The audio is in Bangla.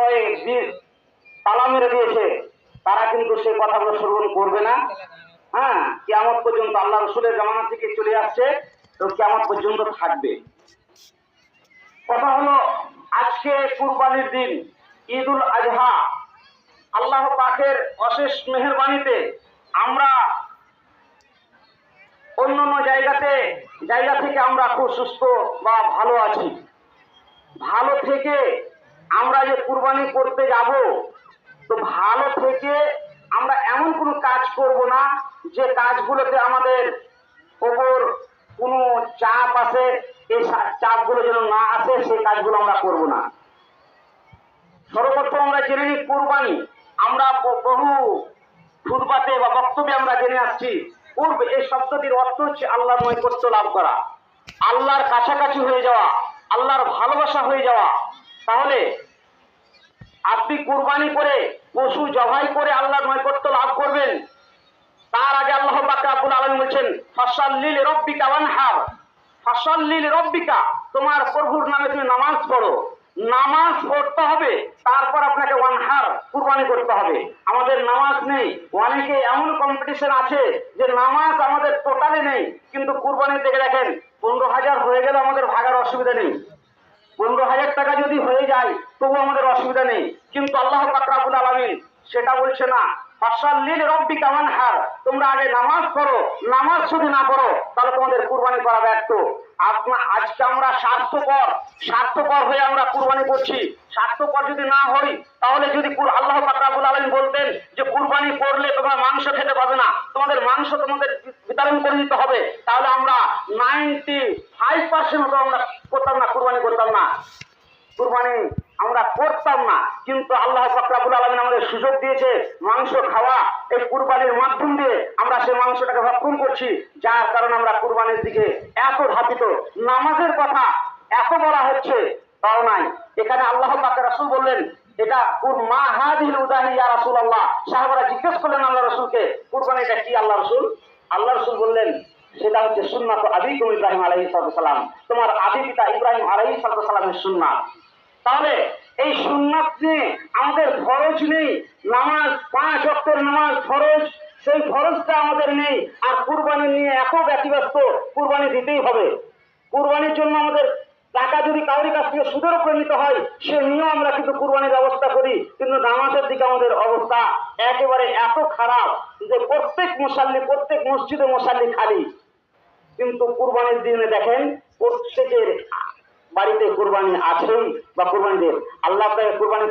হৃদয়ে তালা মেরে দিয়েছে, তারা কিন্তু সেই কথাগুলো শ্রবণ করবে না। হ্যাঁ, কিয়ামত পর্যন্ত আল্লাহ রসুলের জামানা থেকে চলে আসছে, তো কিয়ামত পর্যন্ত থাকবে। কথা হলো, আজকে কুরবানির দিন, ঈদুল আজহা। আল্লাহ পাকের অশেষ মেহেরবানিতে আমরা অন্যান্য জায়গা থেকে আমরা খুব সুস্থ বা ভালো আছি। ভালো থেকে আমরা যে কুরবানি করতে যাব, তো ভালো থেকে আমরা এমন কোনো কাজ করব না যে কাজগুলোতে আমাদের ওপর কোনো চাপ আছে। এই চাপগুলো যেন না আসে, সেই কাজগুলো আমরা করব না। সর্বপ্রথম আমরা জেনে নিই কুরবানি। আমরা বহু খুতবাতে বা বক্তব্যে আমরা জেনে আসছি, পূর্ব এই শব্দটির অর্থ হচ্ছে আল্লাহর নৈকট্য লাভ করা, আল্লাহর কাছাকাছি হয়ে যাওয়া, আল্লাহর ভালোবাসা হয়ে যাওয়া। তাহলে আপনি কুরবানি করে, পশু জবাই করে আল্লাহর নৈকট্য লাভ করবেন। তার আগে আল্লাহ পাক রব্বুল আলামিন বলেছেন, ফাসাল্লি লিরাব্বিকা ওয়ানহার। ফাসাল্লি লিরাব্বিকা, তোমার প্রভুর নামে তুমি নামাজ পড়ো। নামাজ পড়তে হবে, তারপর আপনাকে ওয়ানহার, কুরবানি করতে হবে। আমাদের নামাজ নেই। অনেকে এমন কম্পিটিশন আছে যে নামাজ আমাদের টোটালি নেই, কিন্তু কুরবানির দিকে দেখেন 15,000 হয়ে গেলে আমাদের ভাগার অসুবিধা নেই। 15,000 টাকা যদি হয়ে যায় তবু আমাদের অসুবিধা নেই। কিন্তু আল্লাহ পাক রব্বুল আলামিন সেটা বলছে না। ফাসাল্লি লিরাব্বিকা ওয়ানহার, তোমরা আগে নামাজ পড়ো। নামাজ যদি না পড়ো তাহলে তোমাদের কুরবানি করা ব্যর্থ। আজকে আমরা স্বার্থপর হয়ে আমরা কুরবানি করছি। স্বার্থপর যদি না হই, তাহলে যদি আল্লাহ পাক রব্বুল আলামিন বলতেন যে কুরবানি করলে তোমরা মাংস খেতে পাবে না, তোমাদের মাংস তোমাদের বিতরণ করে দিতে হবে, তাহলে আমরা 95% আমরা করতাম না, কুরবানি করতাম না, কুরবানি আমরা করতাম না। কিন্তু আল্লাহ পাক রব্বুল আলামিন আমাদের সুযোগ দিয়েছে মাংস খাওয়া। এই কুরবানির মাধ্যম দিয়ে আমরা সেই মাংসটাকে ভক্ষণ করছি, যার কারণে আমরা কুরবানির দিকে এত ধাপিত। নামাজের কথা এত বলা হচ্ছে, তাও নাই। এখানে আল্লাহ পাকের রাসূল বললেন, এটা মা হাদিল উদাহি ইয়া রাসূলুল্লাহ। সাহাবারা জিজ্ঞেস করলেন আল্লাহ রাসূলকে, কুরবানিটা কি আল্লাহ রাসূল? আল্লাহ রাসূল বললেন, সেটা হচ্ছে সুন্নাত আবিকুম ইব্রাহিম আলাইহিস সালাম, তোমার আদি পিতা ইব্রাহিম আলাইহিস সালামের সুন্নাত। তাহলে এই সুন্নাত নিয়ে আমাদের ফরজ নেই। নামাজ 5 ওয়াক্তের নামাজ ফরজ, সেই ফরজটা আমাদের নেই। আর কুরবানি নিয়ে এত ব্যতিব্যস্ত, কুরবানি দিতেই হবে। কুরবানির জন্য আমাদের টাকা যদি কাউরি কাছ থেকে সুদের উপরে নিতে হয়, সে নিয়েও আমরা কিন্তু কুরবানির ব্যবস্থা করি। কিন্তু নামাজের দিকে আমাদের অবস্থা একেবারে এত খারাপ যে প্রত্যেক মসজিদে মুসাল্লি খালি। কিন্তু কুরবানির দিনে দেখেন প্রত্যেকের বাড়িতে কুরবানি আছেই বা কুরবানি দেন। আল্লাহ কুরবানি